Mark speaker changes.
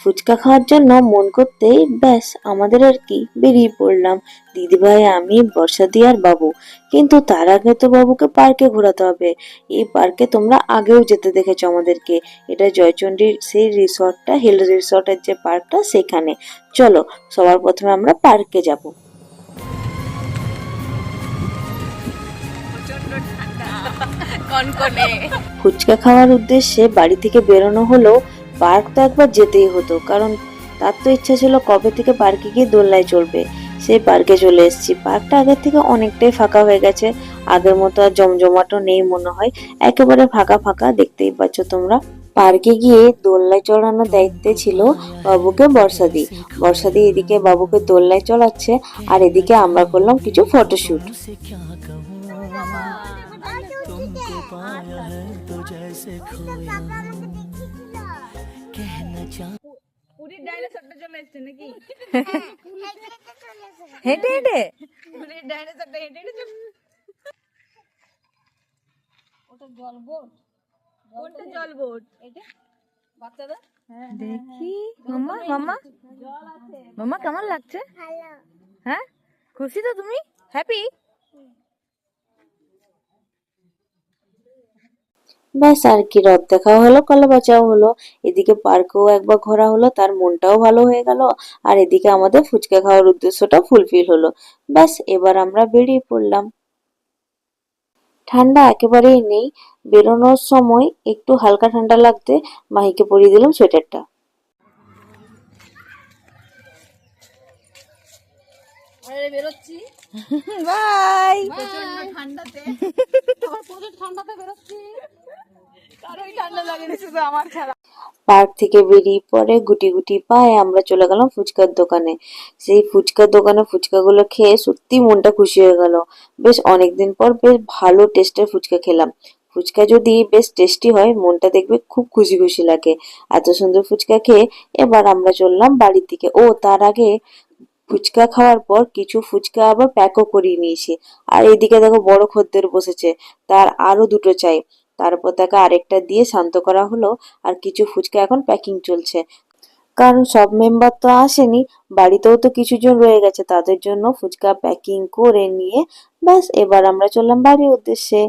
Speaker 1: ফুচকা খাওয়ার জন্য মন করতেই ব্যাস আমাদের আর কি বেরিয়ে পড়লাম, দিদিভাই, আমি, বর্ষাদি আর বাবু। কিন্তু তার আগে তো বাবুকে পার্কে ঘোরাতে হবে। এই পার্কে তোমরা আগেও যেতে দেখেছো আমাদেরকে। এটা জয়চণ্ডীর সেই রিসর্টটা, হিল রিসর্টের যে পার্কটা, সেখানে। চলো, সবার প্রথমে আমরা পার্কে যাব। ফুচকা খাওয়ার উদ্দেশ্যে বাড়ি থেকে বেরোনো হলো। পার্ক তো একবার যেতেই হতো, কারণ তার তো ইচ্ছা ছিল কবে থেকে পার্কে গিয়ে দোলনায় চড়বে। সেই পার্কে চলে এসেছি। পার্কটা আগের থেকে অনেকটাই ফাঁকা হয়ে গেছে, আগের মতো আর জমজমাটো নেই মনে হয়, একেবারে ফাঁকা ফাঁকা, দেখতেই পাচ্ছ তোমরা। পার্কে গিয়ে দোলনায় চড়ানোর দায়িত্বে ছিল বাবুকে বর্ষাদি। বর্ষাদি এদিকে বাবুকে দোলনায় চড়াচ্ছে, আর এদিকে আমরা করলাম কিছু ফটোশুট।
Speaker 2: হেঁটে হেঁটে দেখি। মাম্মা মাম্মা মাম্মা কেমন লাগছে? হ্যাঁ, খুশি তো তুমি? হ্যাপি?
Speaker 1: ব্যাস আর কি, রথ দেখাও হলো, কলা বাঁচাও হলো। এদিকে পার্কেও একবার ঘোরা হলো, তার মনটাও ভালো হয়ে গেল। আর এদিকে আমাদের ফুচকা খাওয়ার উদ্দেশ্যটা ফুলফিল হলো। ব্যাস, এবার আমরা বেরিয়ে পড়লাম। ঠান্ডা একেবারেই নেই। বেরোনোর সময় একটু হালকা ঠান্ডা লাগতে মাহিকে পরিয়ে দিলাম সোয়েটারটা।
Speaker 2: বেরোচ্ছি, বাই। ঠান্ডাতে বেরোচ্ছি, কারোই ঠান্ডা লাগেনি, শুধু আমার ছাড়া।
Speaker 1: পার্ক থেকে বেরিয়ে পরে গুটি গুটি পায়ে আমরা চলে গেলাম ফুচকার দোকানে। সেই ফুচকার দোকানে ফুচকাগুলো খেয়ে সত্যি মনটা খুশি হয়ে গেল। বেশ অনেকদিন পর বেশ ভালো টেস্টের ফুচকা খেলাম। ফুচকা যদি বেশ টেস্টি হয়, মনটা দেখবে খুব খুশি খুশি লাগে। এত সুন্দর ফুচকা খেয়ে এবার আমরা চললাম বাড়ির দিকে। ও তার আগে ফুচকা খাওয়ার পর কিছু ফুচকা আবার প্যাকও করিয়ে নিয়েছি। আর এদিকে দেখো বড় খদ্দের বসেছে, তার আরো দুটো চাই। তারপর তাকে আরেকটা দিয়ে শান্ত করা হলো। আর কিছু ফুচকা এখন প্যাকিং চলছে, কারণ সব মেম্বার তো আসেনি, বাড়িতেও তো কিছু জন রয়ে গেছে, তাদের জন্য ফুচকা প্যাকিং করে নিয়ে ব্যাস এবার আমরা চললাম বাড়ির উদ্দেশ্যে।